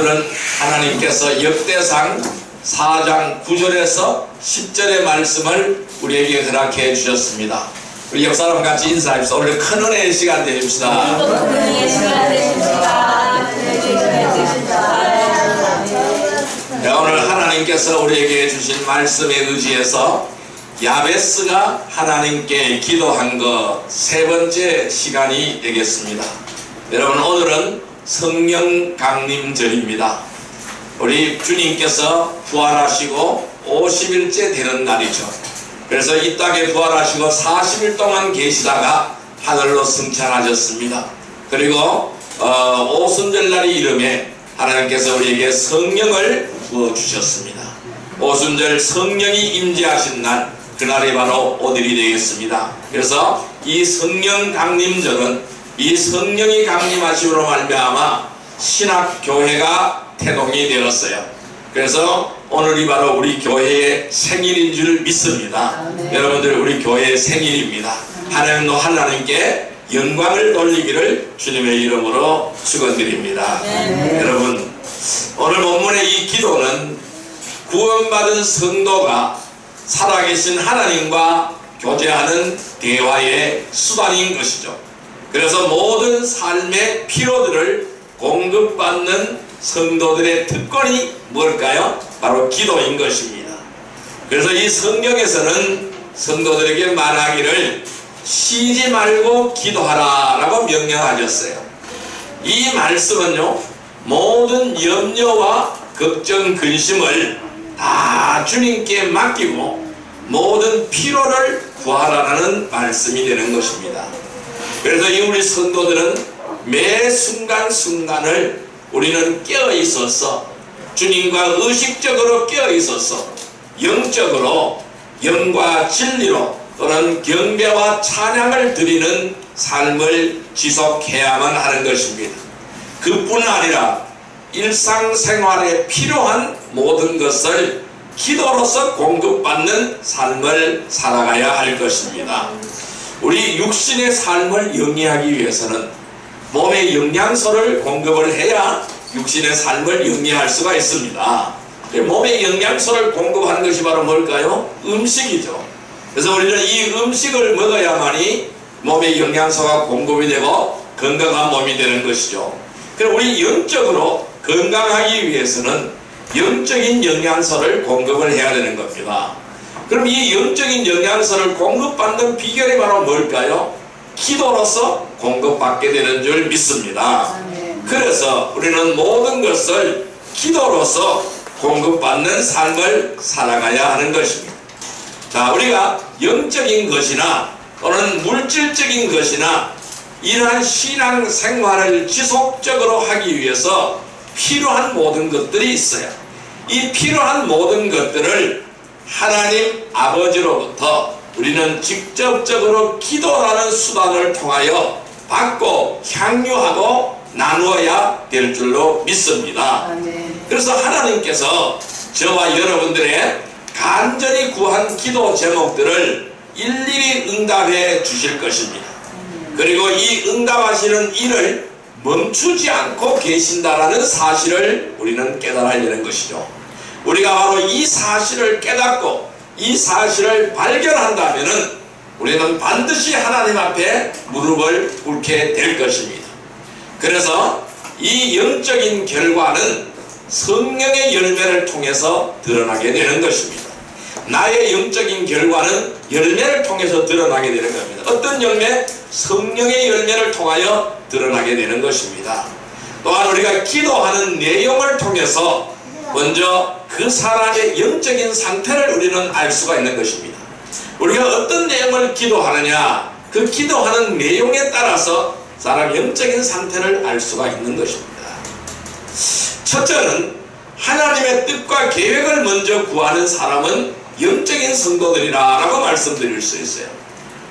오늘은 하나님께서 역대상 4장 9절에서 10절의 말씀을 우리에게 허락해 주셨습니다. 우리 옆 사람 같이 인사합시다. 오늘 큰 은혜의 시간 되십시다. 네, 오늘 하나님께서 우리에게 주신 말씀에 의지해서 야베스가 하나님께 기도한 것 세 번째 시간이 되겠습니다. 여러분, 오늘은 성령 강림절입니다. 우리 주님께서 부활하시고 50일째 되는 날이죠. 그래서 이 땅에 부활하시고 40일 동안 계시다가 하늘로 승천하셨습니다. 그리고 오순절날이 이름에 하나님께서 우리에게 성령을 부어주셨습니다. 오순절 성령이 임재하신 날, 그날이 바로 오늘이 되겠습니다. 그래서 이 성령 강림절은 이 성령이 강림하심으로 말미암아 신학교회가 태동이 되었어요. 그래서 오늘이 바로 우리 교회의 생일인 줄 믿습니다. 여러분들, 우리 교회의 생일입니다. 하나님께 영광을 돌리기를 주님의 이름으로 축원드립니다. 여러분, 오늘 본문의 이 기도는 구원받은 성도가 살아계신 하나님과 교제하는 대화의 수단인 것이죠. 그래서 모든 삶의 필요들을 공급받는 성도들의 특권이 뭘까요? 바로 기도인 것입니다. 그래서 이 성경에서는 성도들에게 말하기를 쉬지 말고 기도하라 라고 명령하셨어요. 이 말씀은요, 모든 염려와 걱정, 근심을 다 주님께 맡기고 모든 필요를 구하라는 말씀이 되는 것입니다. 그래서 이 우리 성도들은 매 순간순간을 우리는 깨어있어서 주님과 의식적으로 깨어있어서 영적으로 영과 진리로 또는 경배와 찬양을 드리는 삶을 지속해야만 하는 것입니다. 그뿐 아니라 일상생활에 필요한 모든 것을 기도로서 공급받는 삶을 살아가야 할 것입니다. 우리 육신의 삶을 영위하기 위해서는 몸에 영양소를 공급을 해야 육신의 삶을 영위할 수가 있습니다. 몸에 영양소를 공급하는 것이 바로 뭘까요? 음식이죠. 그래서 우리는 이 음식을 먹어야만이 몸에 영양소가 공급이 되고 건강한 몸이 되는 것이죠. 그럼 우리 영적으로 건강하기 위해서는 영적인 영양소를 공급을 해야 되는 겁니다. 그럼 이 영적인 영양소를 공급받는 비결이 바로 뭘까요? 기도로서 공급받게 되는 줄 믿습니다. 그래서 우리는 모든 것을 기도로서 공급받는 삶을 살아가야 하는 것입니다. 자, 우리가 영적인 것이나 또는 물질적인 것이나 이러한 신앙생활을 지속적으로 하기 위해서 필요한 모든 것들이 있어요. 이 필요한 모든 것들을 하나님 아버지로부터 우리는 직접적으로 기도라는 수단을 통하여 받고 향유하고 나누어야 될 줄로 믿습니다. 그래서 하나님께서 저와 여러분들의 간절히 구한 기도 제목들을 일일이 응답해 주실 것입니다. 그리고 이 응답하시는 일을 멈추지 않고 계신다라는 사실을 우리는 깨달아야 되는 것이죠. 우리가 바로 이 사실을 깨닫고 이 사실을 발견한다면은 우리는 반드시 하나님 앞에 무릎을 꿇게 될 것입니다. 그래서 이 영적인 결과는 성령의 열매를 통해서 드러나게 되는 것입니다. 나의 영적인 결과는 열매를 통해서 드러나게 되는 겁니다. 어떤 열매? 성령의 열매를 통하여 드러나게 되는 것입니다. 또한 우리가 기도하는 내용을 통해서 먼저 그 사람의 영적인 상태를 우리는 알 수가 있는 것입니다. 우리가 어떤 내용을 기도하느냐, 그 기도하는 내용에 따라서 사람의 영적인 상태를 알 수가 있는 것입니다. 첫째는 하나님의 뜻과 계획을 먼저 구하는 사람은 영적인 성도들이라 라고 말씀드릴 수 있어요.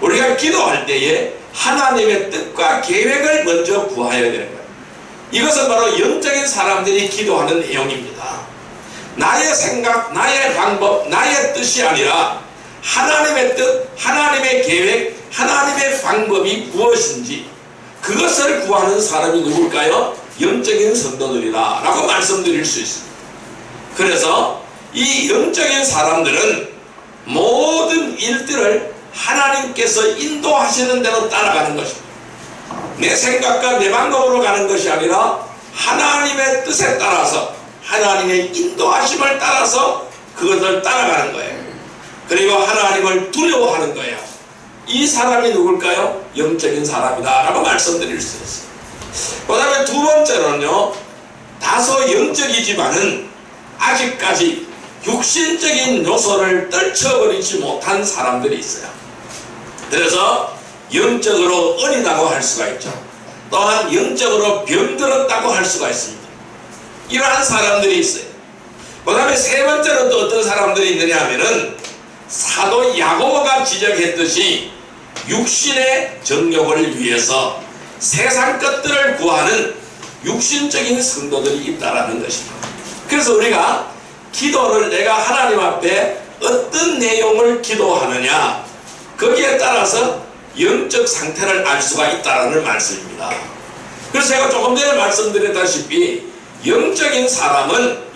우리가 기도할 때에 하나님의 뜻과 계획을 먼저 구해야 되는 거예요. 이것은 바로 영적인 사람들이 기도하는 내용입니다. 나의 생각, 나의 방법, 나의 뜻이 아니라 하나님의 뜻, 하나님의 계획, 하나님의 방법이 무엇인지 그것을 구하는 사람이 누굴까요? 영적인 성도들이다 라고 말씀드릴 수 있습니다. 그래서 이 영적인 사람들은 모든 일들을 하나님께서 인도하시는 대로 따라가는 것입니다. 내 생각과 내 방법으로 가는 것이 아니라 하나님의 뜻에 따라서, 하나님의 인도하심을 따라서 그것을 따라가는 거예요. 그리고 하나님을 두려워하는 거예요. 이 사람이 누굴까요? 영적인 사람이다 라고 말씀드릴 수 있어요. 그 다음에 두 번째로는요, 다소 영적이지만은 아직까지 육신적인 요소를 떨쳐버리지 못한 사람들이 있어요. 그래서 영적으로 어리다고 할 수가 있죠. 또한 영적으로 병들었다고 할 수가 있습니다. 이러한 사람들이 있어요. 그 다음에 세 번째로 또 어떤 사람들이 있느냐 하면은 사도 야고보가 지적했듯이 육신의 정욕을 위해서 세상 것들을 구하는 육신적인 성도들이 있다라는 것입니다. 그래서 우리가 기도를 내가 하나님 앞에 어떤 내용을 기도하느냐, 거기에 따라서 영적 상태를 알 수가 있다는 말씀입니다. 그래서 제가 조금 전에 말씀드렸다시피 영적인 사람은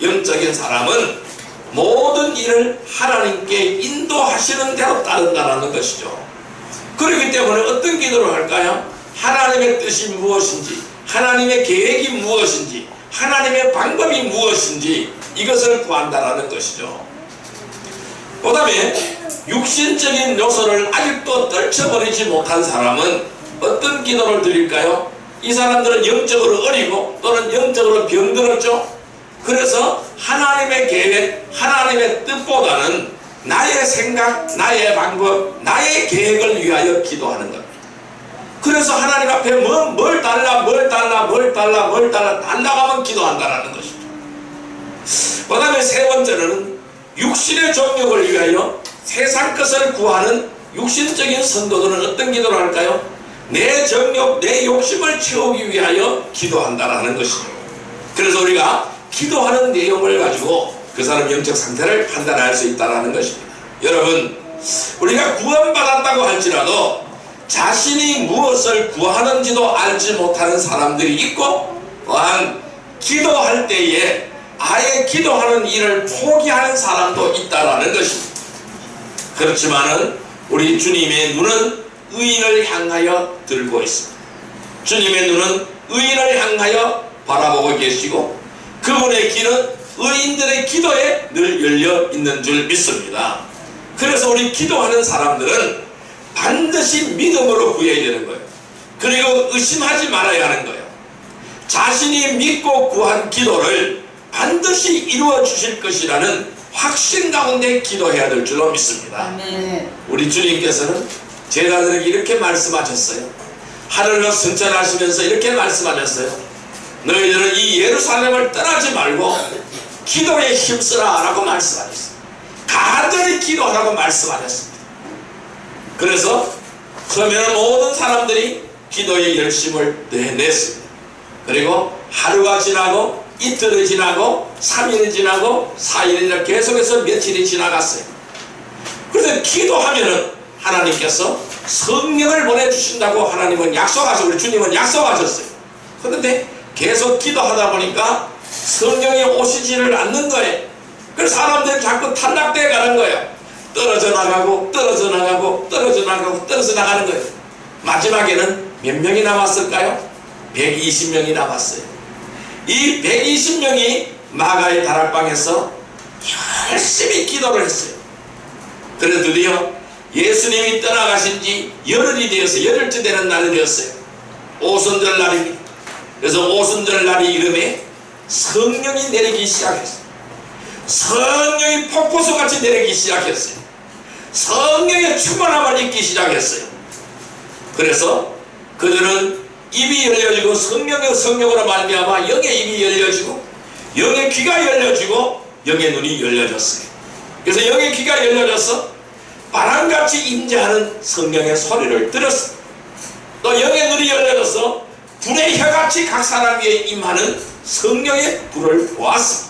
모든 일을 하나님께 인도하시는 대로 따른다는 것이죠. 그렇기 때문에 어떤 기도를 할까요? 하나님의 뜻이 무엇인지, 하나님의 계획이 무엇인지, 하나님의 방법이 무엇인지 이것을 구한다는 것이죠. 그 다음에 육신적인 요소를 아직도 떨쳐버리지 못한 사람은 어떤 기도를 드릴까요? 이 사람들은 영적으로 어리고 또는 영적으로 병들었죠. 그래서 하나님의 계획, 하나님의 뜻보다는 나의 생각, 나의 방법, 나의 계획을 위하여 기도하는 겁니다. 그래서 하나님 앞에 뭘 달라고 하면 기도한다는 것입니다. 그 다음에 세 번째는 육신의 정욕을 위하여 세상 것을 구하는 육신적인 성도들은 어떤 기도를 할까요? 내 정욕, 내 욕심을 채우기 위하여 기도한다는 것이죠. 그래서 우리가 기도하는 내용을 가지고 그 사람 영적 상태를 판단할 수 있다는 것입니다. 여러분, 우리가 구원받았다고 할지라도 자신이 무엇을 구하는지도 알지 못하는 사람들이 있고, 또한 기도할 때에 아예 기도하는 일을 포기하는 사람도 있다라는 것입니다. 그렇지만은 우리 주님의 눈은 의인을 향하여 들고 있습니다. 주님의 눈은 의인을 향하여 바라보고 계시고 그분의 길은 의인들의 기도에 늘 열려 있는 줄 믿습니다. 그래서 우리 기도하는 사람들은 반드시 믿음으로 구해야 되는 거예요. 그리고 의심하지 말아야 하는 거예요. 자신이 믿고 구한 기도를 반드시 이루어 주실 것이라는 확신 가운데 기도해야 될 줄로 믿습니다. 아멘. 우리 주님께서는 제자들에게 이렇게 말씀하셨어요. 하늘로 승천하시면서 이렇게 말씀하셨어요. 너희들은 이 예루살렘을 떠나지 말고 기도에 힘쓰라 라고 말씀하셨어요. 간절히 기도하라고 말씀하셨습니다. 그래서 그러면 모든 사람들이 기도의 열심을 내냈습니다. 그리고 하루가 지나고 이틀이 지나고 3일이 지나고 4일이 계속해서 며칠이 지나갔어요. 그래서 기도하면은 하나님께서 성령을 보내주신다고 하나님은 약속하셨어요. 우리 주님은 약속하셨어요. 그런데 계속 기도하다 보니까 성령이 오시지를 않는 거예요. 그래서 사람들이 자꾸 탈락되어 가는 거예요. 떨어져 나가고 떨어져 나가고 떨어져 나가고 떨어져 나가는 거예요. 마지막에는 몇 명이 남았을까요? 120명이 남았어요. 이 120명이 마가의 다락방에서 열심히 기도를 했어요. 그래서 드디어 예수님이 떠나가신 지 열흘이 되었어요. 열흘째 되는 날이 되었어요. 오순절 날입니다. 그래서 오순절 날이 이름에 성령이 내리기 시작했어요. 성령이 폭포수같이 내리기 시작했어요. 성령의 충만함을 입기 시작했어요. 그래서 그들은 입이 열려지고 성령으로 말미암아 영의 입이 열려지고 영의 귀가 열려지고 영의 눈이 열려졌어요. 그래서 영의 귀가 열려져서 바람같이 임재하는 성령의 소리를 들었어요. 또 영의 눈이 열려져서 불의 혀같이 각 사람 위에 임하는 성령의 불을 보았습니다.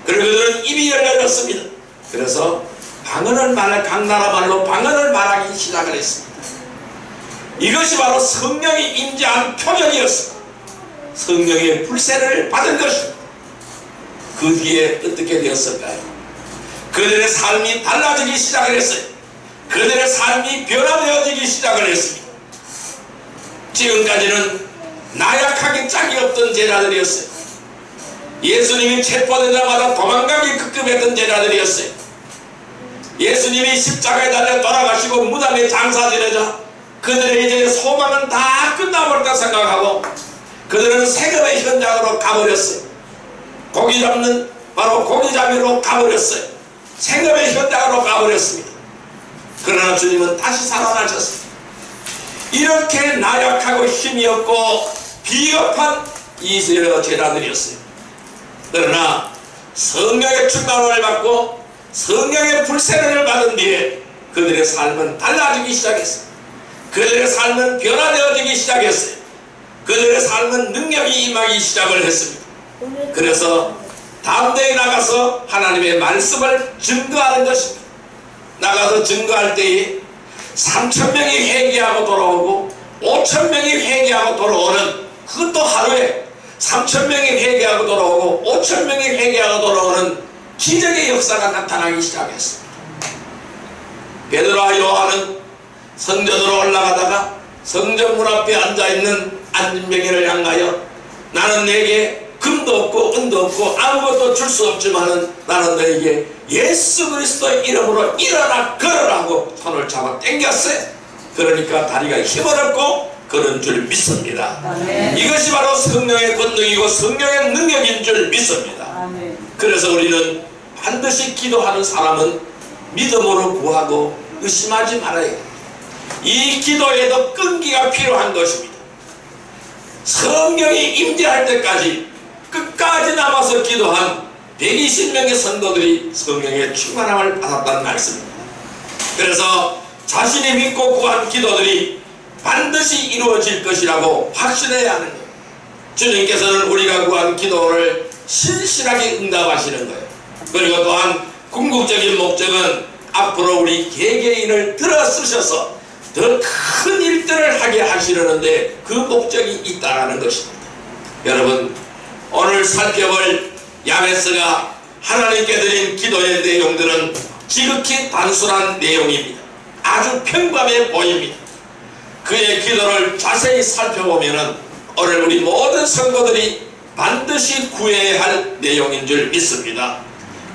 그리고 그들은 입이 열려졌습니다. 그래서 각 나라 말로 방언을 말하기 시작을 했습니다. 이것이 바로 성령이 임재한 표적이었습니다. 성령의 불세를 받은 것입니다. 그 뒤에 어떻게 되었을까요? 그들의 삶이 달라지기 시작을 했어요. 그들의 삶이 변화되어지기 시작을 했습니다. 지금까지는 나약하기 짝이 없던 제자들이었어요. 예수님이 체포되자마자 도망가기 급급했던 제자들이었어요. 예수님이 십자가에 달려 돌아가시고 무덤에 장사지내자 그들의 이제 소망은 다 끝나버렸다 생각하고 그들은 세금의 현장으로 가버렸어요. 고기 잡는 바로 고기 잡이로 가버렸어요. 세금의 현장으로 가버렸습니다. 그러나 주님은 다시 살아나셨습니다. 이렇게 나약하고 힘이 없고 비겁한 이스라엘 제자들이었어요. 그러나 성령의 충만함을 받고 성령의 불세례를 받은 뒤에 그들의 삶은 달라지기 시작했어요. 그들의 삶은 변화되어지기 시작했어요. 그들의 삶은 능력이 임하기 시작을 했습니다. 그래서 담대히 나가서 하나님의 말씀을 증거하는 것입니다. 나가서 증거할 때에 3,000명이 회개하고 돌아오고 5,000명이 회개하고 돌아오는 그것도 하루에 3,000명이 회개하고 돌아오고 5,000명이 회개하고 돌아오는 기적의 역사가 나타나기 시작했습니다. 베드로와 요한은 성전으로 올라가다가 성전문 앞에 앉아있는 안진뱅이를 향하여 나는 내게 금도 없고 은도 없고 아무것도 줄 수 없지만은 나는 너에게 예수 그리스도의 이름으로 일어나 걸으라고 손을 잡아 당겼어요. 그러니까 다리가 힘을 얻고 그런 줄 믿습니다. 아멘. 이것이 바로 성령의 권능이고 성령의 능력인 줄 믿습니다. 아멘. 그래서 우리는 반드시 기도하는 사람은 믿음으로 구하고 의심하지 말아야 해요. 이 기도에도 끈기가 필요한 것입니다. 성령이 임재할 때까지 끝까지 남아서 기도한 120명의 성도들이 성령의 충만함을 받았다는 말씀입니다. 그래서 자신이 믿고 구한 기도들이 반드시 이루어질 것이라고 확신해야 하는 거예요. 주님께서는 우리가 구한 기도를 신실하게 응답하시는 거예요. 그리고 또한 궁극적인 목적은 앞으로 우리 개개인을 들어 쓰셔서 더 큰 일들을 하게 하시려는데 그 목적이 있다는 것입니다. 여러분, 오늘 살펴볼 야베스가 하나님께 드린 기도의 내용들은 지극히 단순한 내용입니다. 아주 평범해 보입니다. 그의 기도를 자세히 살펴보면 오늘 우리 모든 성도들이 반드시 구해야 할 내용인 줄 믿습니다.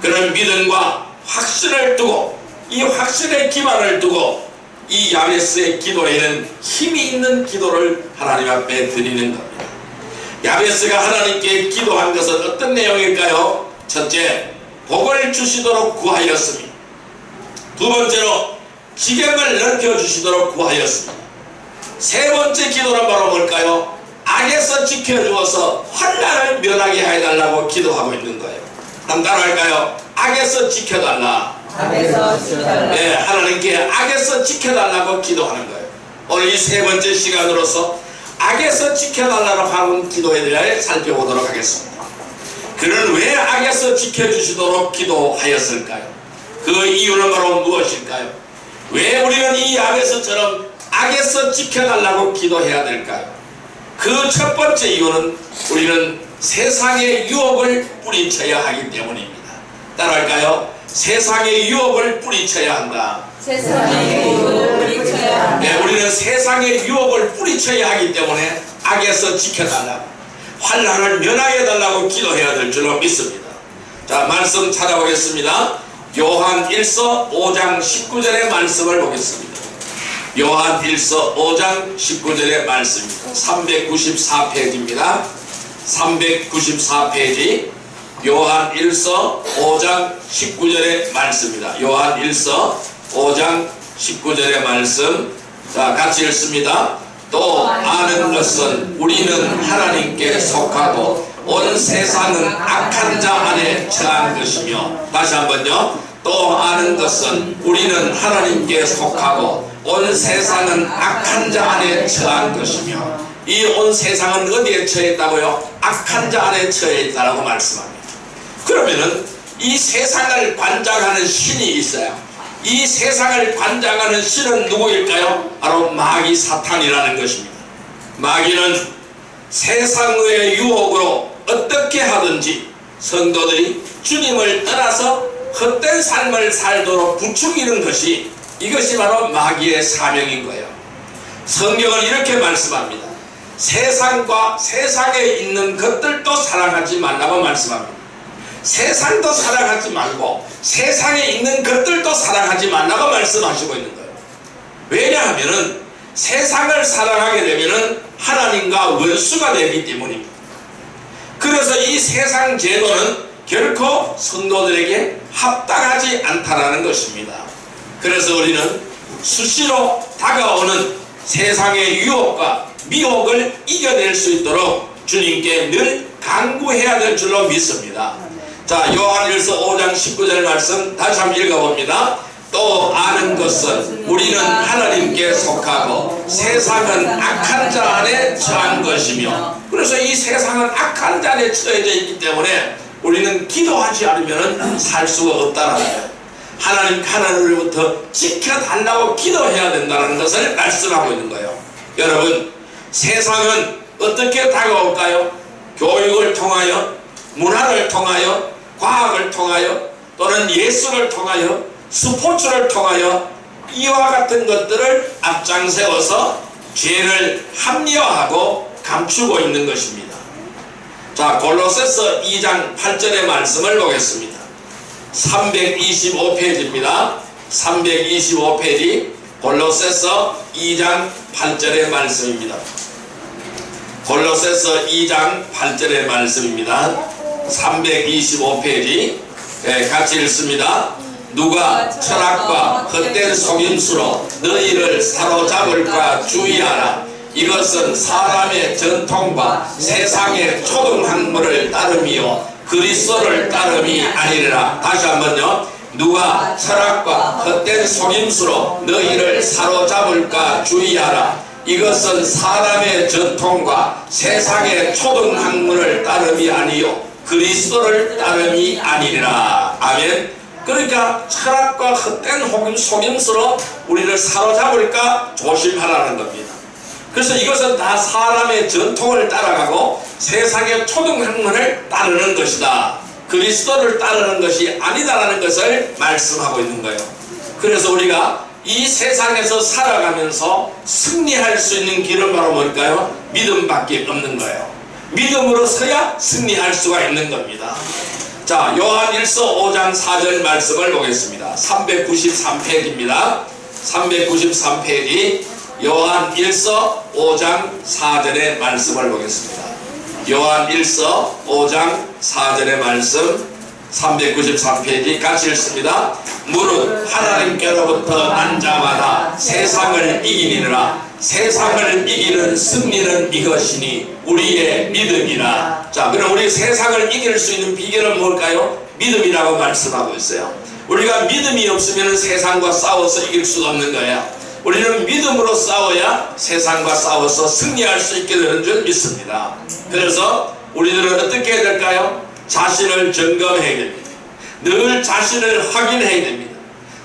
그런 믿음과 확신을 두고 이 확신의 기반을 두고 이 야베스의 기도에는 힘이 있는 기도를 하나님 앞에 드리는 겁니다. 야베스가 하나님께 기도한 것은 어떤 내용일까요? 첫째, 복을 주시도록 구하였습니다. 두 번째로 지경을 넓혀주시도록 구하였습니다. 세 번째 기도는 바로 뭘까요? 악에서 지켜주어서 환난을 면하게 해달라고 기도하고 있는 거예요. 한번 따라할까요? 악에서 지켜달라. 악에서 지켜달라. 네, 하나님께 악에서 지켜달라고 기도하는 거예요. 오늘 이 세 번째 시간으로서 악에서 지켜달라고 하는 기도에 대해 살펴보도록 하겠습니다. 그는 왜 악에서 지켜주시도록 기도하였을까요? 그 이유는 바로 무엇일까요? 왜 우리는 이 야베스처럼 악에서 지켜달라고 기도해야 될까요? 그 첫 번째 이유는 우리는 세상의 유혹을 뿌리쳐야 하기 때문입니다. 따라할까요? 세상의 유혹을 뿌리쳐야 한다. 세상의 유혹을 뿌리쳐야 한다. 네, 우리는 세상의 유혹을 뿌리쳐야 하기 때문에 악에서 지켜달라고, 환난을 면하게 해달라고 기도해야 될 줄로 믿습니다. 자, 말씀 찾아보겠습니다. 요한 1서 5장 19절의 말씀을 보겠습니다. 요한 1서 5장 19절의 말씀입니다. 394페이지입니다. 394페이지 요한 1서 5장 19절의 말씀입니다. 요한 1서 5장 19절의 말씀, 자, 같이 읽습니다. 또 아는 것은 우리는 하나님께 속하고 온 세상은 악한 자 안에 처한 것이며, 다시 한번요. 또 아는 것은 우리는 하나님께 속하고 온 세상은 악한 자 안에 처한 것이며, 이 온 세상은 어디에 처했다고요? 악한 자 안에 처했다라고 말씀합니다. 그러면은 이 세상을 관장하는 신이 있어요. 이 세상을 관장하는 신은 누구일까요? 바로 마귀 사탄이라는 것입니다. 마귀는 세상의 유혹으로 어떻게 하든지 성도들이 주님을 떠나서 헛된 삶을 살도록 부추기는 것이, 이것이 바로 마귀의 사명인 거예요. 성경은 이렇게 말씀합니다. 세상과 세상에 있는 것들도 사랑하지 말라고 말씀합니다. 세상도 사랑하지 말고 세상에 있는 것들도 사랑하지 말라고 말씀하시고 있는 거예요. 왜냐하면 세상을 사랑하게 되면 하나님과 원수가 되기 때문입니다. 그래서 이 세상 제도는 결코 성도들에게 합당하지 않다라는 것입니다. 그래서 우리는 수시로 다가오는 세상의 유혹과 미혹을 이겨낼 수 있도록 주님께 늘 간구해야 될 줄로 믿습니다. 자, 요한일서 5장 19절 말씀 다시 한번 읽어봅니다. 또 아는 것은 우리는 하나님께 속하고 세상은 악한 자 안에 처한 것이며, 그래서 이 세상은 악한 자 안에 처해져 있기 때문에 우리는 기도하지 않으면 살 수가 없다는 거예요. 하나님으로부터 지켜달라고 기도해야 된다는 것을 말씀하고 있는 거예요. 여러분, 세상은 어떻게 다가올까요? 교육을 통하여, 문화를 통하여, 과학을 통하여, 또는 예술을 통하여, 스포츠를 통하여 이와 같은 것들을 앞장세워서 죄를 합리화하고 감추고 있는 것입니다. 자, 골로새서 2장 8절의 말씀을 보겠습니다. 325페이지입니다. 325페이지 골로새서 2장 8절의 말씀입니다. 골로새서 2장 8절의 말씀입니다. 325페이지 같이 읽습니다. 누가 철학과 헛된 속임수로 너희를 사로잡을까 주의하라. 이것은 사람의 전통과 세상의 초등학문을 따름이요 그리스도를 따름이 아니라. 다시 한번요. 누가 철학과 헛된 속임수로 너희를 사로잡을까 주의하라. 이것은 사람의 전통과 세상의 초등학문을 따름이 아니요 그리스도를 따름이 아니라. 아멘. 그러니까 철학과 헛된 속임수로 우리를 사로잡을까 조심하라는 겁니다. 그래서 이것은 다 사람의 전통을 따라가고 세상의 초등학문을 따르는 것이다. 그리스도를 따르는 것이 아니다라는 것을 말씀하고 있는 거예요. 그래서 우리가 이 세상에서 살아가면서 승리할 수 있는 길은 바로 뭘까요? 믿음밖에 없는 거예요. 믿음으로 서야 승리할 수가 있는 겁니다. 자, 요한일서 5장 4절 말씀을 보겠습니다. 393페이지입니다. 393페이지 요한일서 5장 4절의 말씀을 보겠습니다. 요한일서 5장 4절의 말씀 393페이지 같이 읽습니다. 무릇 하나님께로부터 난 자마다 세상을 이기니라. 세상을 이기는 승리는 이것이니 우리의 믿음이라. 자, 그럼 우리 세상을 이길 수 있는 비결은 뭘까요? 믿음이라고 말씀하고 있어요. 우리가 믿음이 없으면 세상과 싸워서 이길 수가 없는 거예요. 우리는 믿음으로 싸워야 세상과 싸워서 승리할 수 있게 되는 줄 믿습니다. 그래서 우리들은 어떻게 해야 될까요? 자신을 점검해야 됩니다. 늘 자신을 확인해야 됩니다.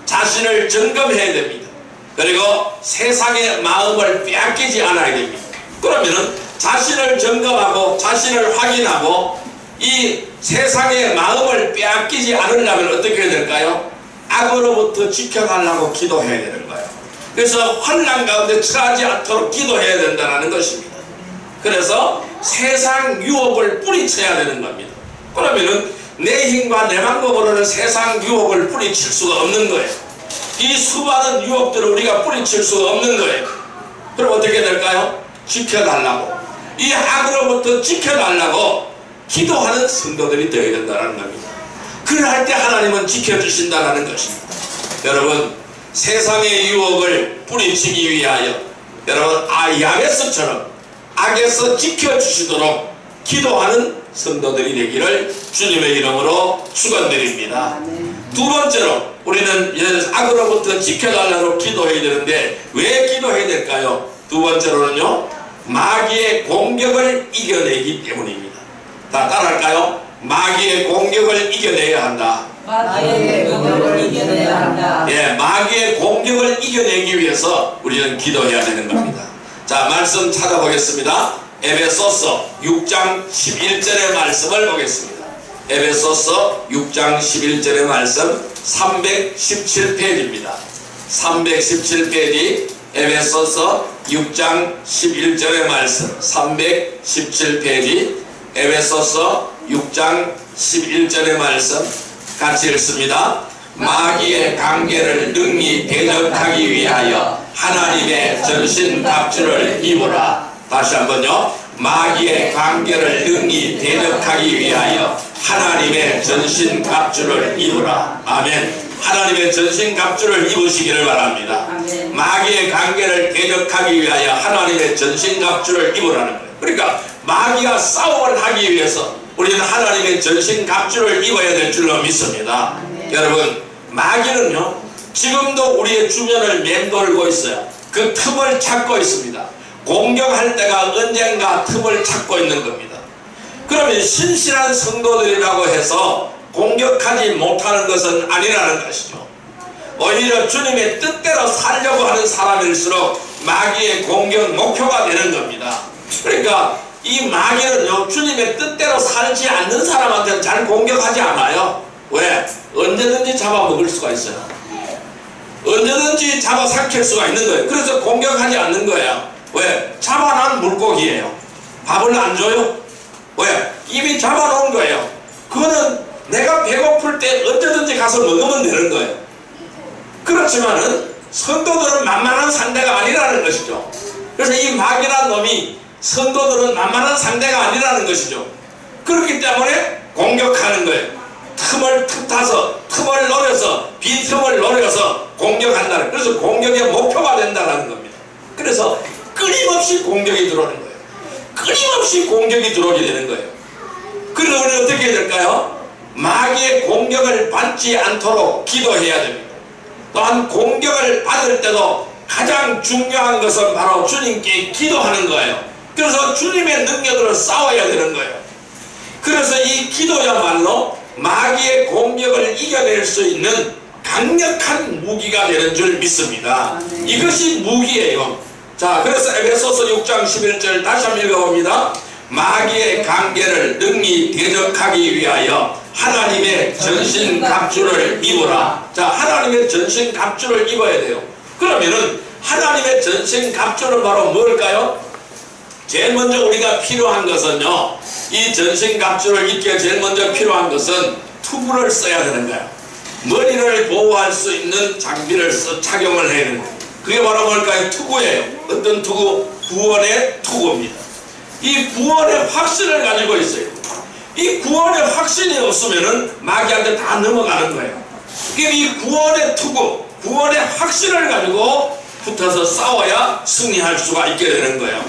자신을 점검해야 됩니다. 그리고 세상의 마음을 빼앗기지 않아야 됩니다. 그러면은 자신을 점검하고 자신을 확인하고 이 세상의 마음을 빼앗기지 않으려면 어떻게 해야 될까요? 악으로부터 지켜달라고 기도해야 되는 거예요. 그래서 환난 가운데 처하지 않도록 기도해야 된다는 것입니다. 그래서 세상 유혹을 뿌리쳐야 되는 겁니다. 그러면은 내 힘과 내 방법으로는 세상 유혹을 뿌리칠 수가 없는 거예요. 이 수많은 유혹들을 우리가 뿌리칠 수가 없는 거예요. 그럼 어떻게 될까요? 지켜달라고, 이 악으로부터 지켜달라고 기도하는 성도들이 되어야 된다는 겁니다. 그럴 때 하나님은 지켜주신다는 것입니다. 여러분, 세상의 유혹을 뿌리치기 위하여 여러분 야베스처럼 악에서 지켜주시도록 기도하는 성도들이 되기를 주님의 이름으로 축원드립니다. 두 번째로 우리는 악으로부터 지켜달라고 기도해야 되는데 왜 기도해야 될까요? 두 번째로는요, 마귀의 공격을 이겨내기 때문입니다. 다 따라할까요? 마귀의 공격을 이겨내야 한다. 마귀의 공격을 이겨내야 한다. 예, 마귀의 공격을 이겨내기 위해서 우리는 기도해야 되는 겁니다. 자, 말씀 찾아보겠습니다. 에베소서 6장 11절의 말씀을 보겠습니다. 에베소서 6장 11절의 말씀 317페이지입니다. 317페이지 에베소서 6장 11절의 말씀 317페이지 에베소서 6장 11절의 말씀 같이 읽습니다. 마귀의 관계를 능히 대적하기 위하여 하나님의 전신갑주를 입으라. 다시 한번요. 마귀의 관계를 능히 대적하기 위하여 하나님의 전신갑주를 입으라. 아멘. 하나님의 전신갑주를 입으시기를 바랍니다. 아멘. 마귀의 관계를 대적하기 위하여 하나님의 전신갑주를 입으라는 거예요. 그러니까 마귀와 싸움을 하기 위해서 우리는 하나님의 전신갑주를 입어야 될 줄로 믿습니다. 아멘. 여러분, 마귀는요 지금도 우리의 주변을 맴돌고 있어요. 그 틈을 찾고 있습니다. 공격할 때가 언젠가 틈을 찾고 있는 겁니다. 그러면 신실한 성도들이라고 해서 공격하지 못하는 것은 아니라는 것이죠. 오히려 주님의 뜻대로 살려고 하는 사람일수록 마귀의 공격 목표가 되는 겁니다. 그러니까 이 마귀는요 주님의 뜻대로 살지 않는 사람한테는 잘 공격하지 않아요. 왜? 언제든지 잡아먹을 수가 있어요. 언제든지 잡아삼킬 수가 있는 거예요. 그래서 공격하지 않는 거예요. 왜? 잡아놓은 물고기예요. 밥을 안 줘요? 왜? 이미 잡아놓은 거예요. 그거는 내가 배고플 때 언제든지 가서 먹으면 되는 거예요. 그렇지만은 성도들은 만만한 상대가 아니라는 것이죠. 그래서 이 마귀란 놈이 성도들은 만만한 상대가 아니라는 것이죠. 그렇기 때문에 공격하는 거예요. 틈을 틈타서 틈을 노려서 빈틈을 노려서 공격한다는, 그래서 공격의 목표가 된다는 겁니다. 그래서 끊임없이 공격이 들어오는 거예요. 끊임없이 공격이 들어오게 되는 거예요. 그래서 우리는 어떻게 해야 될까요? 마귀의 공격을 받지 않도록 기도해야 됩니다. 또한 공격을 받을 때도 가장 중요한 것은 바로 주님께 기도하는 거예요. 그래서 주님의 능력으로 싸워야 되는 거예요. 그래서 이 기도야말로 마귀의 공격을 이겨낼 수 있는 강력한 무기가 되는 줄 믿습니다. 이것이 무기예요. 자, 그래서 에베소서 6장 11절 다시 한번 읽어봅니다. 마귀의 관계를 능히 대적하기 위하여 하나님의 전신갑주를 입으라. 자, 하나님의 전신갑주를 입어야 돼요. 그러면은 하나님의 전신갑주는 바로 뭘까요? 제일 먼저 우리가 필요한 것은요, 이 전신갑주를 입기에 제일 먼저 필요한 것은 투구를 써야 되는 거예요. 머리를 보호할 수 있는 장비를 착용을 해야 되는 거예요. 그게 바로 뭘까요? 투구예요. 어떤 투구? 구원의 투구입니다. 이 구원의 확신을 가지고 있어요. 이 구원의 확신이 없으면은 마귀한테 다 넘어가는 거예요. 이 구원의 투구, 구원의 확신을 가지고 붙어서 싸워야 승리할 수가 있게 되는 거예요.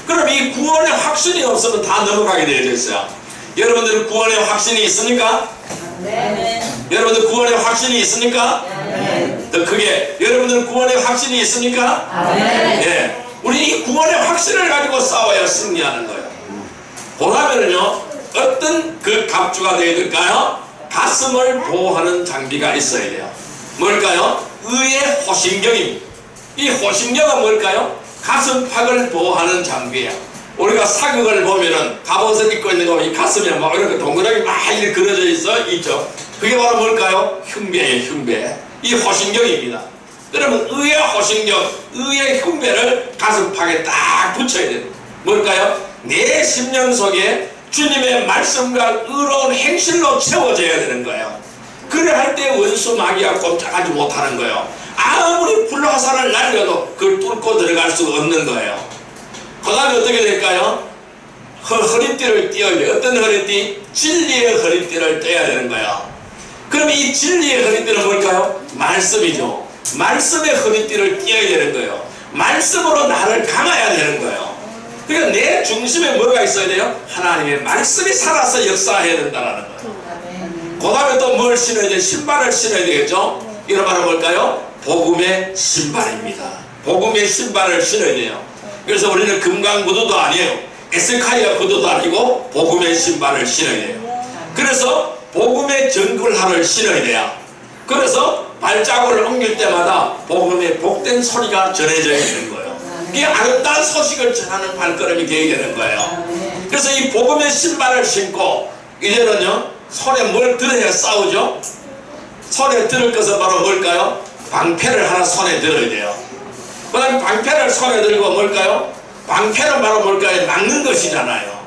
그럼 이 구원의 확신이 없으면 다 넘어가게 되어 있어요. 여러분들 구원의 확신이 있습니까? 네. 여러분들 구원의 확신이 있습니까? 네. 더 크게, 여러분들 구원의 확신이 있습니까? 네. 예. 우리 이 구원의 확신을 가지고 싸워야 승리하는 거예요. 보라면은요, 어떤 그 갑주가 되어야 될까요? 가슴을 보호하는 장비가 있어야 돼요. 뭘까요? 의의 호신경입니다. 이 호신경은 뭘까요? 가슴팍을 보호하는 장비예요. 우리가 사극을 보면은 갑옷을 입고 있는 거 보면 이 가슴에 막 이렇게 동그랗게 막 이렇게 그려져 있죠. 그게 바로 뭘까요? 흉배예요, 흉배. 이 호신경입니다. 그러면 의의 호신경, 의의 흉배를 가슴팍에 딱 붙여야 돼요. 뭘까요? 내 심령 속에 주님의 말씀과 의로운 행실로 채워져야 되는 거예요. 그래 할 때 원수 마귀가 꼼짝하지 못하는 거예요. 아무리 불화살을 날려도 그걸 뚫고 들어갈 수가 없는 거예요. 그 다음에 어떻게 될까요? 허리띠를 띄어야 돼요. 어떤 허리띠? 진리의 허리띠를 떼야 되는 거예요. 그럼 이 진리의 허리띠는 뭘까요? 말씀이죠. 말씀의 허리띠를 띄어야 되는 거예요. 말씀으로 나를 감아야 되는 거예요. 그러니까 내 중심에 뭐가 있어야 돼요? 하나님의 말씀이 살아서 역사해야 된다는 거예요. 그 다음에 또 뭘 신어야 돼요? 신발을 신어야 되겠죠? 이런 말은 뭘까요? 복음의 신발입니다. 복음의 신발을 신어야 돼요. 그래서 우리는 금강 구두도 아니에요. 에스카이아 구두도 아니고 복음의 신발을 신어야 돼요. 그래서 복음의 정글화를 신어야 돼요. 그래서 발자국을 옮길 때마다 복음의 복된 소리가 전해져야 되는 거예요. 이 아름다운 소식을 전하는 발걸음이 되어야 되는 거예요. 그래서 이 복음의 신발을 신고 이제는요 손에 뭘 들어야 싸우죠? 손에 들을 것은 바로 뭘까요? 방패를 하나 손에 들어야 돼요. 그 다음에 방패를 손에 들고 뭘까요? 방패는 바로 뭘까요? 막는 것이잖아요.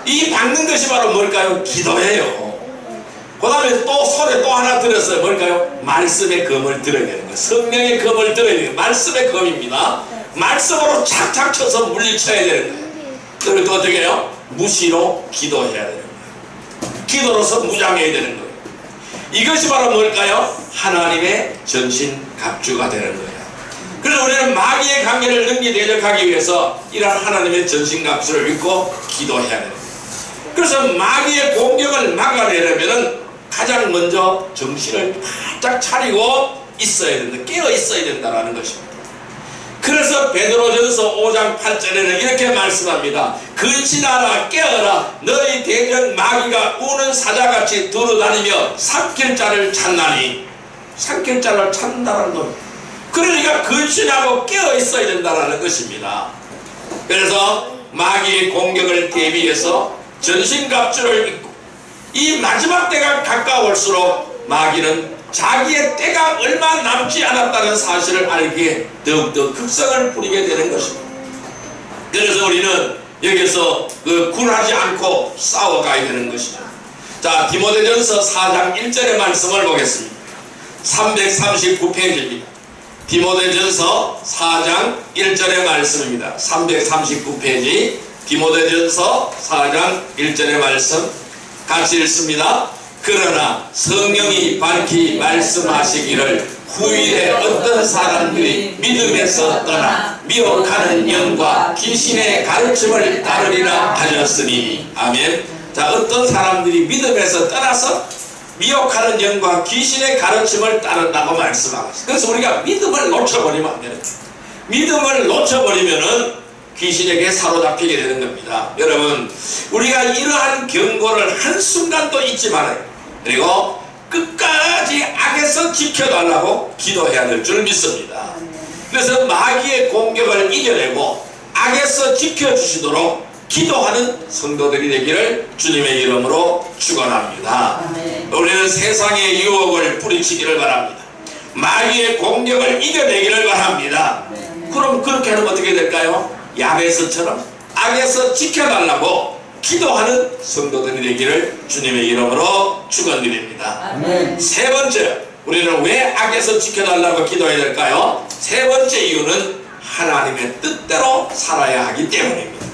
이 막는 것이 바로 뭘까요? 기도예요. 그 다음에 또 손에 또 하나 들었어요. 뭘까요? 말씀의 검을 들어야 되는 거예요. 성령의 검을 들어야 돼요. 말씀의 검입니다. 말씀으로 착착 쳐서 물리쳐야 되는 거예요. 그리고 또 어떻게 해요? 무시로 기도해야 되는 거예요. 기도로서 무장해야 되는 거예요. 이것이 바로 뭘까요? 하나님의 전신갑주가 되는 거예요. 그래서 우리는 마귀의 강렬을 능히 대적하기 위해서 이러한 하나님의 전신갑주를 입고 기도해야 됩니다. 그래서 마귀의 공격을 막아내려면 가장 먼저 정신을 바짝 차리고 있어야 된다. 깨어 있어야 된다는 것입니다. 그래서 베드로전서 5장 8절에는 이렇게 말씀합니다. 근신하라 깨어라 너희 대적 마귀가 우는 사자같이 두루다니며 삼킬 자를 찾나니. 삼킬 자를 찾는다는 겁니다. 그러니까 근신하고 깨어 있어야 된다는 것입니다. 그래서 마귀의 공격을 대비해서 전신갑주를 입고 이 마지막 때가 가까울수록 마귀는 자기의 때가 얼마 남지 않았다는 사실을 알기에 더욱더 극성을 부리게 되는 것입니다. 그래서 우리는 여기서 굴하지 않고 싸워가야 되는 것이죠. 자, 디모데전서 4장 1절의 말씀을 보겠습니다. 339페이지입니다. 디모데전서 4장 1절의 말씀입니다. 339페이지 디모데전서 4장 1절의 말씀 같이 읽습니다. 그러나 성령이 밝히 말씀하시기를 후일에 어떤 사람들이 믿음에서 떠나 미혹하는 영과 귀신의 가르침을 따르리라 하셨으니. 아멘. 자, 어떤 사람들이 믿음에서 떠나서 미혹하는 영과 귀신의 가르침을 따른다고 말씀하고 있어요. 그래서 우리가 믿음을 놓쳐버리면 안 되는 거예요. 믿음을 놓쳐버리면은 귀신에게 사로잡히게 되는 겁니다. 여러분, 우리가 이러한 경고를 한순간도 잊지 말아요. 그리고 끝까지 악에서 지켜달라고 기도해야 될 줄 믿습니다. 그래서 마귀의 공격을 이겨내고 악에서 지켜주시도록 기도하는 성도들이 되기를 주님의 이름으로 축원합니다. 우리는 세상의 유혹을 뿌리치기를 바랍니다. 마귀의 공격을 이겨내기를 바랍니다. 그럼 그렇게 하면 어떻게 될까요? 야베스처럼 악에서 지켜달라고 기도하는 성도들이 되기를 주님의 이름으로 축원드립니다. 세 번째, 우리는 왜 악에서 지켜달라고 기도해야 될까요? 세 번째 이유는 하나님의 뜻대로 살아야 하기 때문입니다.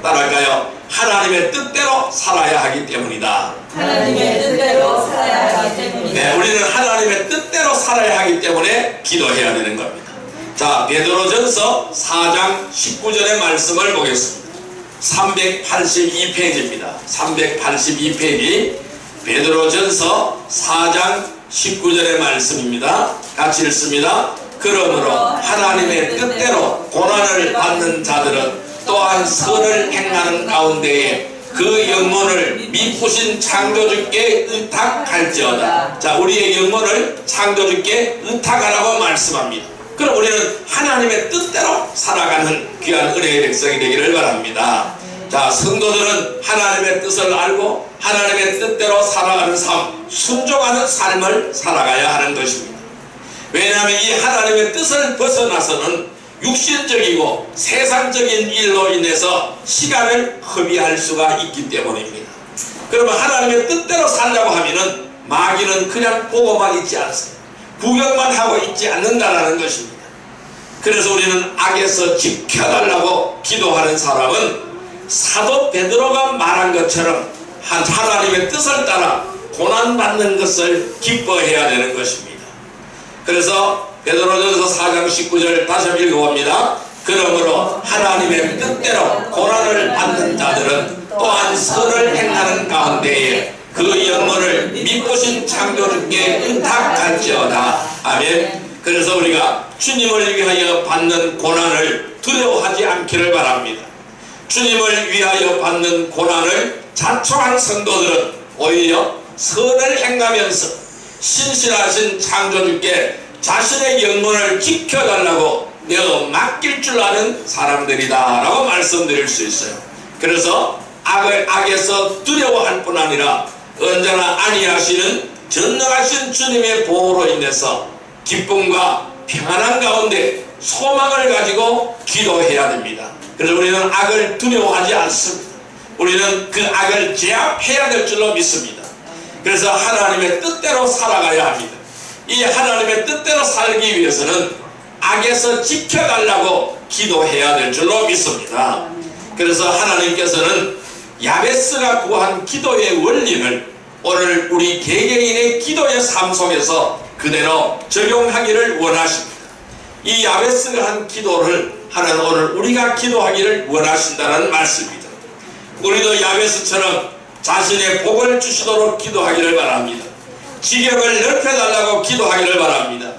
따라할까요? 하나님의 뜻대로 살아야 하기 때문이다. 하나님의 뜻대로 살아야 하기 때문이다. 네, 우리는 하나님의 뜻대로 살아야 하기 때문에 기도해야 되는 겁니다. 자, 베드로전서 4장 19절의 말씀을 보겠습니다. 382페이지입니다. 382페이지 베드로전서 4장 19절의 말씀입니다. 같이 읽습니다. 그러므로 하나님의 뜻대로 고난을 받는 자들은 또한 선을 행하는 가운데에 그 영혼을 미쁘신 창조주께 의탁할지어다. 자, 우리의 영혼을 창조주께 의탁하라고 말씀합니다. 그럼 우리는 하나님의 뜻대로 살아가는 귀한 은혜의 백성이 되기를 바랍니다. 자, 성도들은 하나님의 뜻을 알고 하나님의 뜻대로 살아가는 삶, 순종하는 삶을 살아가야 하는 것입니다. 왜냐하면 이 하나님의 뜻을 벗어나서는 육신적이고 세상적인 일로 인해서 시간을 허비할 수가 있기 때문입니다. 그러면 하나님의 뜻대로 살려고 하면은 마귀는 그냥 보고만 있지 않습니다. 구경만 하고 있지 않는다라는 것입니다. 그래서 우리는 악에서 지켜달라고 기도하는 사람은 사도 베드로가 말한 것처럼 하나님의 뜻을 따라 고난받는 것을 기뻐해야 되는 것입니다. 그래서 베드로전서 4장 19절 다시 한번 읽어봅니다. 그러므로 하나님의 뜻대로 고난을 받는 자들은 또한 선을 행하는 가운데에 그 영혼을 미쁘신 창조주께 의탁할지어다. 아멘. 그래서 우리가 주님을 위하여 받는 고난을 두려워하지 않기를 바랍니다. 주님을 위하여 받는 고난을 자초한 성도들은 오히려 선을 행하면서 신실하신 창조주께 자신의 영혼을 지켜달라고 내어 맡길 줄 아는 사람들이다 라고 말씀드릴 수 있어요. 그래서 악에서 두려워할 뿐 아니라 언제나 안위하시는 전능하신 주님의 보호로 인해서 기쁨과 평안한 가운데 소망을 가지고 기도해야 됩니다. 그래서 우리는 악을 두려워하지 않습니다. 우리는 그 악을 제압해야 될 줄로 믿습니다. 그래서 하나님의 뜻대로 살아가야 합니다. 이 하나님의 뜻대로 살기 위해서는 악에서 지켜달라고 기도해야 될 줄로 믿습니다. 그래서 하나님께서는 야베스가 구한 기도의 원리를 오늘 우리 개개인의 기도의 삶 속에서 그대로 적용하기를 원하십니다. 이 야베스가 한 기도를 하나님 오늘 우리가 기도하기를 원하신다는 말씀입니다. 우리도 야베스처럼 자신의 복을 주시도록 기도하기를 바랍니다. 지경을 넓혀달라고 기도하기를 바랍니다.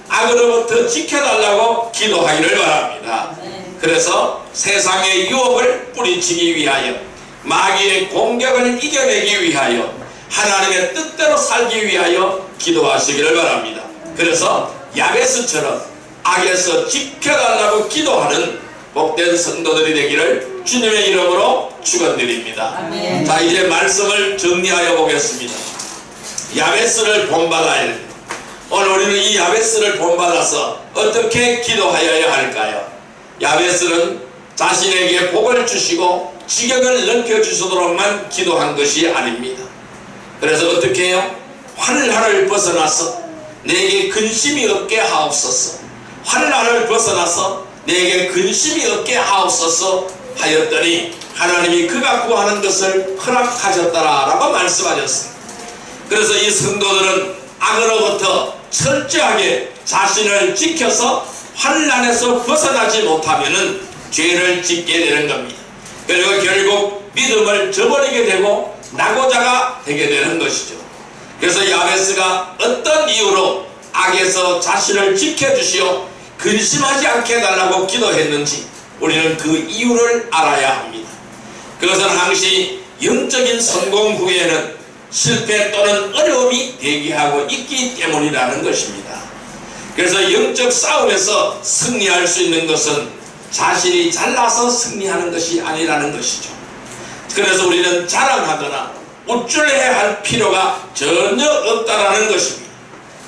악으로부터 지켜달라고 기도하기를 바랍니다. 그래서 세상의 유혹을 뿌리치기 위하여 마귀의 공격을 이겨내기 위하여 하나님의 뜻대로 살기 위하여 기도하시기를 바랍니다. 그래서 야베스처럼 악에서 지켜달라고 기도하는 복된 성도들이 되기를 주님의 이름으로 축원드립니다. 아멘. 자, 이제 말씀을 정리하여 보겠습니다. 야베스를 본받아야 됩니다. 오늘 우리는 이 야베스를 본받아서 어떻게 기도하여야 할까요? 야베스는 자신에게 복을 주시고 지경을 넓혀주시도록만 기도한 것이 아닙니다. 그래서 어떻게 해요? 환난을 벗어나서 내게 근심이 없게 하옵소서, 환난을 벗어나서 내게 근심이 없게 하옵소서 하였더니 하나님이 그가 구하는 것을 허락하셨더라라고 말씀하셨습니다. 그래서 이 성도들은 악으로부터 철저하게 자신을 지켜서 환난에서 벗어나지 못하면은 죄를 짓게 되는 겁니다. 그리고 결국 믿음을 저버리게 되고 낙오자가 되게 되는 것이죠. 그래서 야베스가 어떤 이유로 악에서 자신을 지켜주시어 근심하지 않게 해달라고 기도했는지 우리는 그 이유를 알아야 합니다. 그것은 항시 영적인 성공 후에는 실패 또는 어려움이 대기하고 있기 때문이라는 것입니다. 그래서 영적 싸움에서 승리할 수 있는 것은 자신이 잘나서 승리하는 것이 아니라는 것이죠. 그래서 우리는 자랑하거나 우쭐해야 할 필요가 전혀 없다라는 것입니다.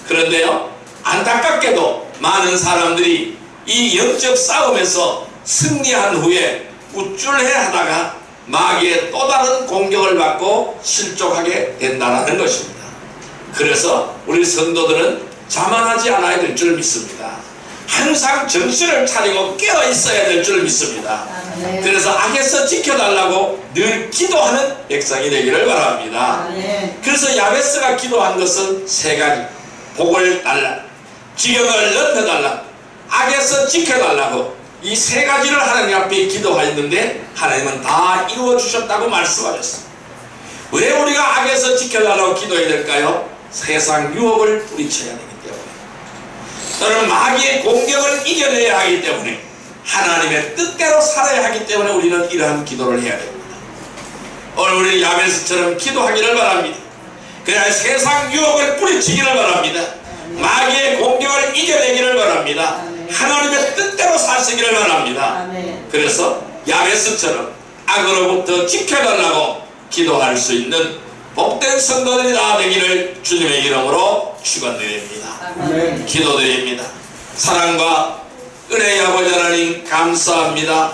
그런데요, 안타깝게도 많은 사람들이 이 영적 싸움에서 승리한 후에 우쭐해 하다가 마귀의 또 다른 공격을 받고 실족하게 된다는 것입니다. 그래서 우리 성도들은 자만하지 않아야 될 줄 믿습니다. 항상 정신을 차리고 깨어 있어야 될 줄 믿습니다. 그래서 악에서 지켜달라고 늘 기도하는 백성이 되기를 바랍니다. 그래서 야베스가 기도한 것은 세 가지. 복을 달라, 지경을 넓혀달라, 악에서 지켜달라고 이 세 가지를 하나님 앞에 기도하였는데 하나님은 다 이루어주셨다고 말씀하셨습니다. 왜 우리가 악에서 지켜달라고 기도해야 될까요? 세상 유혹을 뿌리쳐야 되기 때문에, 또는 마귀의 공격을 이겨내야 하기 때문에, 하나님의 뜻대로 살아야 하기 때문에 우리는 이러한 기도를 해야 됩니다. 오늘 우리 야베스처럼 기도하기를 바랍니다. 그냥 세상 유혹을 뿌리치기를 바랍니다. 마귀의 공격을 이겨내기를 바랍니다. 하나님의 뜻대로 사시기를 바랍니다. 그래서 야베스처럼 악으로부터 지켜달라고 기도할 수 있는 복된 성도들이 다 되기를 주님의 이름으로 축원드립니다. 기도드립니다. 사랑과 은혜의 아버지 하나님 감사합니다.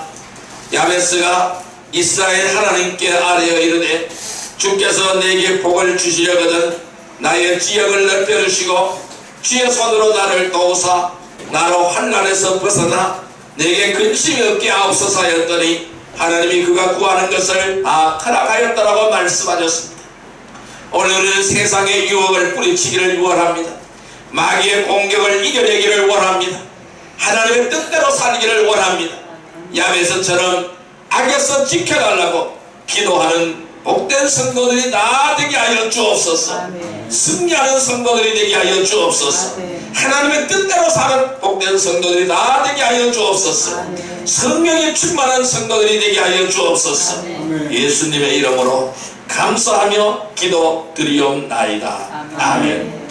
야베스가 이스라엘 하나님께 아뢰어 이르되 주께서 내게 복을 주시려거든 나의 지역을 넓혀주시고 주의 손으로 나를 도우사 나로 환난에서 벗어나 내게 근심이 없게 하옵소서 하였더니 하나님이 그가 구하는 것을 다 허락하였다라고 말씀하셨습니다. 오늘은 세상의 유혹을 뿌리치기를 원합니다. 마귀의 공격을 이겨내기를 원합니다. 하나님의 뜻대로 살기를 원합니다. 야베스처럼 악에서 지켜달라고 기도하는 복된 성도들이 다 되게 하여 주옵소서. 승리하는 성도들이 되게 하여 주옵소서. 하나님의 뜻대로 사는 복된 성도들이 다 되게 하여 주옵소서. 성령이 충만한 성도들이 되게 하여 주옵소서. 예수님의 이름으로 감사하며 기도드리옵나이다. 아멘.